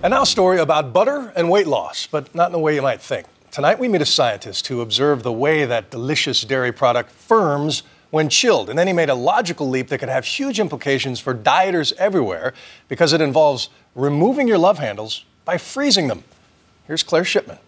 And now a story about butter and weight loss, but not in the way you might think. Tonight we meet a scientist who observed the way that delicious dairy product firms when chilled. And then he made a logical leap that could have huge implications for dieters everywhere because it involves removing your love handles by freezing them. Here's Claire Shipman.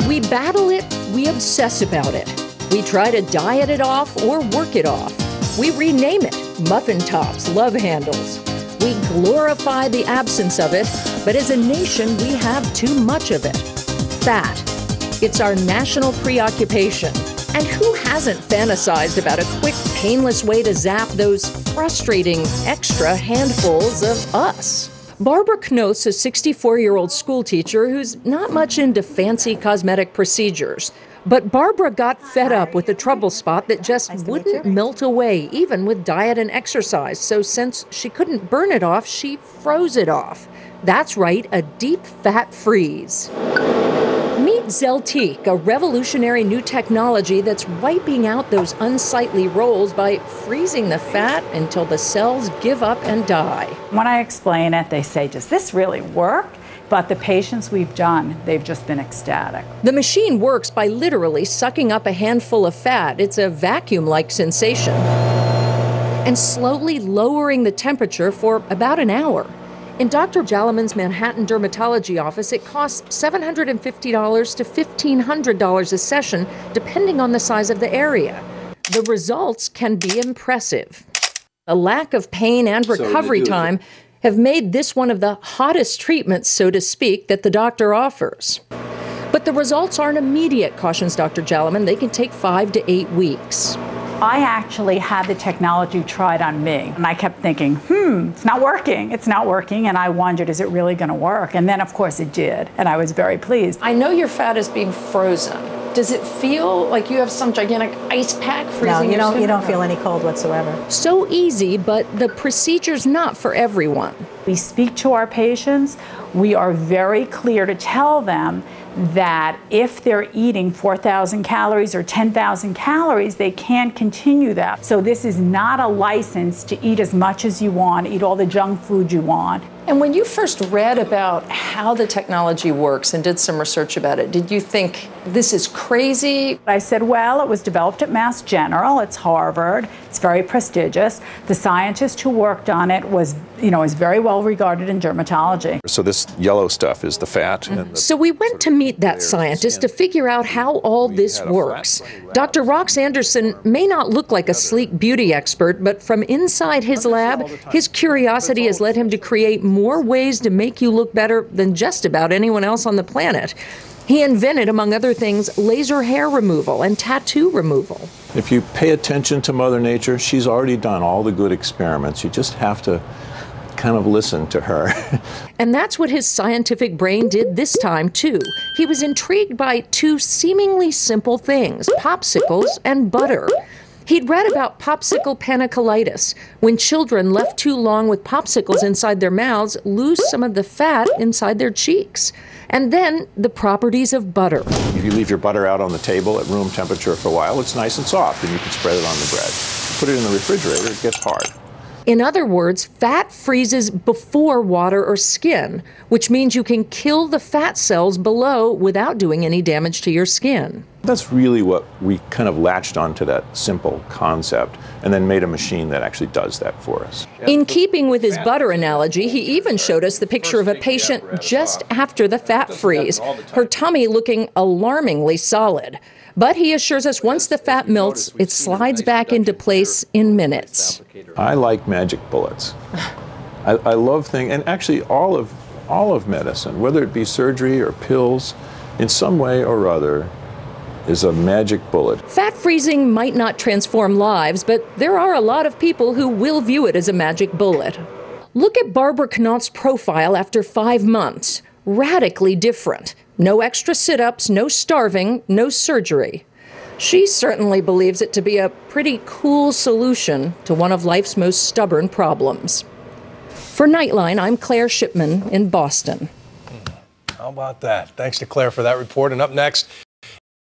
We battle it, we obsess about it. We try to diet it off or work it off. We rename it muffin tops, love handles. We glorify the absence of it, but as a nation, we have too much of it. Fat. It's our national preoccupation. And who hasn't fantasized about a quick, painless way to zap those frustrating extra handfuls of us? Barbara Knoth's a 64-year-old schoolteacher who's not much into fancy cosmetic procedures. But Barbara got fed up with a trouble spot that just wouldn't melt away, even with diet and exercise. So since she couldn't burn it off, she froze it off. That's right, a deep fat freeze. Meet Zeltique, a revolutionary new technology that's wiping out those unsightly rolls by freezing the fat until the cells give up and die. When I explain it, they say, does this really work? But the patients we've done, they've just been ecstatic. The machine works by literally sucking up a handful of fat. It's a vacuum-like sensation. And slowly lowering the temperature for about an hour. In Dr. Jalaman's Manhattan dermatology office, it costs $750 to $1,500 a session, depending on the size of the area. The results can be impressive. A lack of pain and recovery time have made this one of the hottest treatments, so to speak, that the doctor offers. But the results aren't immediate, cautions Dr. Jalaman. They can take 5 to 8 weeks. I actually had the technology tried on me, and I kept thinking, it's not working, and I wondered, is it really going to work? And then, of course, it did, and I was very pleased. I know your fat is being frozen. Does it feel like you have some gigantic ice pack freezing? No, you don't feel any cold whatsoever. So easy, but the procedure's not for everyone. We speak to our patients. We are very clear to tell them that if they're eating 4,000 calories or 10,000 calories, they can't continue that. So this is not a license to eat as much as you want, eat all the junk food you want. And when you first read about how the technology works and did some research about it, did you think this is crazy? I said, well, it was developed at Mass General. It's Harvard. It's very prestigious. The scientist who worked on it was, is very well regarded in dermatology. So this yellow stuff is the fat. And so we went to meet that scientist to figure out how all this works. Dr. Rox Anderson may not look like a sleek beauty expert, but from inside his lab, his curiosity has led him to create more ways to make you look better than just about anyone else on the planet. He invented, among other things, laser hair removal and tattoo removal. If you pay attention to Mother Nature, she's already done all the good experiments. You just have to kind of listen to her. And that's what his scientific brain did this time, too. He was intrigued by two seemingly simple things, popsicles and butter. He'd read about popsicle panniculitis, when children left too long with popsicles inside their mouths lose some of the fat inside their cheeks. And then the properties of butter. If you leave your butter out on the table at room temperature for a while, it's nice and soft, and you can spread it on the bread. Put it in the refrigerator, it gets hard. In other words, fat freezes before water or skin, which means you can kill the fat cells below without doing any damage to your skin. That's really what we kind of latched onto, that simple concept, and then made a machine that actually does that for us. In keeping with his butter analogy, he even showed us the picture of a patient just after the fat freeze, her tummy looking alarmingly solid. But he assures us once the fat melts, it slides back into place in minutes. I like magic bullets. I love things, and actually all of medicine, whether it be surgery or pills, in some way or other, is a magic bullet. Fat freezing might not transform lives, but there are a lot of people who will view it as a magic bullet. Look at Barbara Knoth's profile after 5 months. Radically different. No extra sit-ups, no starving, no surgery. She certainly believes it to be a pretty cool solution to one of life's most stubborn problems. For Nightline, I'm Claire Shipman in Boston. How about that? Thanks to Claire for that report. And up next,